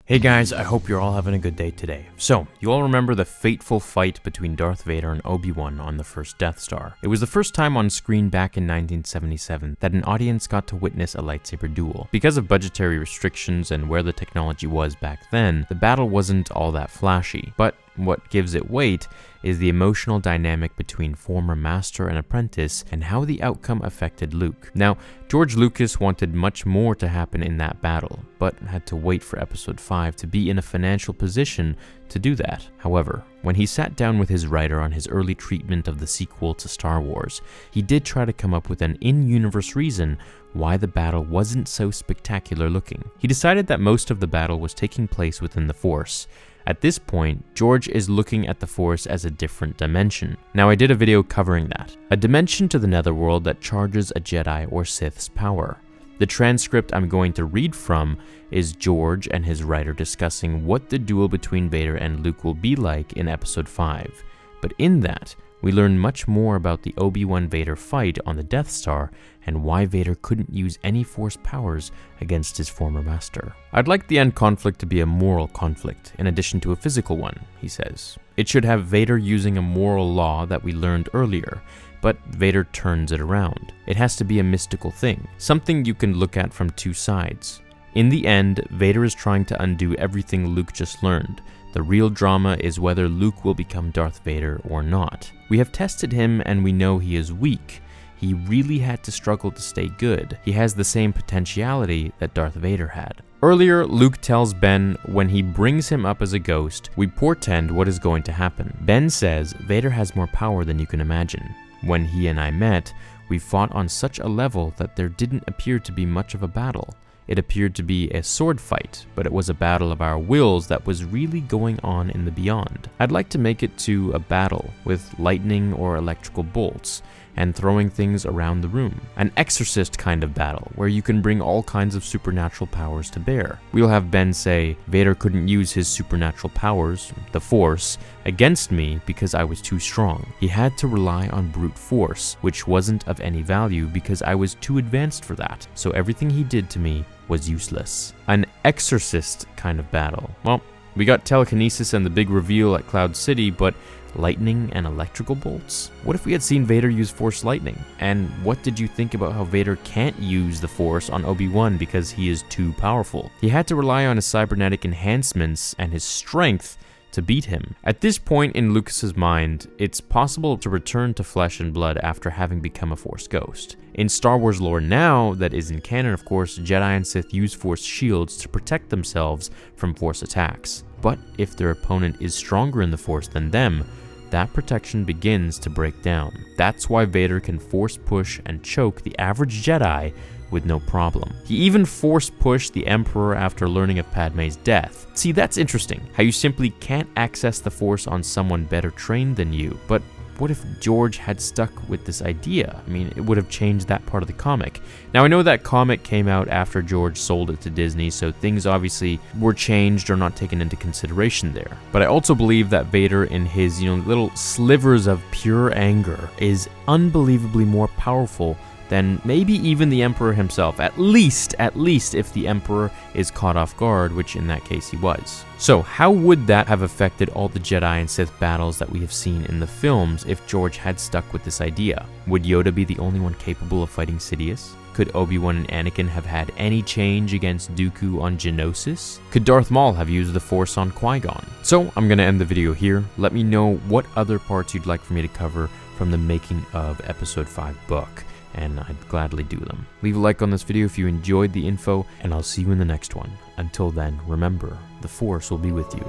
Hey guys, I hope you're all having a good day today. So, you all remember the fateful fight between Darth Vader and Obi-Wan on the first Death Star. It was the first time on screen back in 1977 that an audience got to witness a lightsaber duel. Because of budgetary restrictions and where the technology was back then, the battle wasn't all that flashy. But what gives it weight is the emotional dynamic between former master and apprentice and how the outcome affected Luke. Now, George Lucas wanted much more to happen in that battle, but had to wait for Episode 5 to be in a financial position to do that. However, when he sat down with his writer on his early treatment of the sequel to Star Wars, he did try to come up with an in-universe reason why the battle wasn't so spectacular looking. He decided that most of the battle was taking place within the Force. At this point, George is looking at the Force as a different dimension. Now, I did a video covering that. A dimension to the netherworld that charges a Jedi or Sith's power. The transcript I'm going to read from is George and his writer discussing what the duel between Vader and Luke will be like in Episode 5. But in that, we learn much more about the Obi-Wan Vader fight on the Death Star and why Vader couldn't use any Force powers against his former master. I'd like the end conflict to be a moral conflict, in addition to a physical one, he says. It should have Vader using a moral law that we learned earlier, but Vader turns it around. It has to be a mystical thing, something you can look at from two sides. In the end, Vader is trying to undo everything Luke just learned. The real drama is whether Luke will become Darth Vader or not. We have tested him and we know he is weak. He really had to struggle to stay good. He has the same potentiality that Darth Vader had. Earlier, Luke tells Ben when he brings him up as a ghost, we portend what is going to happen. Ben says Vader has more power than you can imagine. When he and I met, we fought on such a level that there didn't appear to be much of a battle. It appeared to be a sword fight, but it was a battle of our wills that was really going on in the beyond. I'd like to make it to a battle with lightning or electrical bolts and throwing things around the room. An exorcist kind of battle where you can bring all kinds of supernatural powers to bear. We'll have Ben say, Vader couldn't use his supernatural powers, the Force, against me because I was too strong. He had to rely on brute force, which wasn't of any value because I was too advanced for that. So everything he did to me was useless. An exorcist kind of battle. Well, we got telekinesis and the big reveal at Cloud City, but lightning and electrical bolts? What if we had seen Vader use Force lightning? And what did you think about how Vader can't use the Force on Obi-Wan because he is too powerful? He had to rely on his cybernetic enhancements and his strength to beat him. At this point in Lucas's mind, it's possible to return to flesh and blood after having become a Force ghost. In Star Wars lore now, that is in canon of course, Jedi and Sith use Force shields to protect themselves from Force attacks. But if their opponent is stronger in the Force than them, that protection begins to break down. That's why Vader can force push and choke the average Jedi with no problem. He even force pushed the Emperor after learning of Padme's death. See, that's interesting, how you simply can't access the Force on someone better trained than you. But what if George had stuck with this idea? I mean, it would have changed that part of the comic. Now, I know that comic came out after George sold it to Disney, so things obviously were changed or not taken into consideration there. But I also believe that Vader, in his, little slivers of pure anger, is unbelievably more powerful than maybe even the Emperor himself, at least if the Emperor is caught off guard, which in that case he was. So how would that have affected all the Jedi and Sith battles that we have seen in the films if George had stuck with this idea? Would Yoda be the only one capable of fighting Sidious? Could Obi-Wan and Anakin have had any change against Dooku on Geonosis? Could Darth Maul have used the Force on Qui-Gon? So I'm gonna end the video here. Let me know what other parts you'd like for me to cover from the making of Episode 5 book, and I'd gladly do them. Leave a like on this video if you enjoyed the info, and I'll see you in the next one. Until then, remember, the Force will be with you,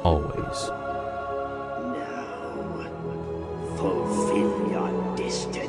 always. Now, fulfill your destiny.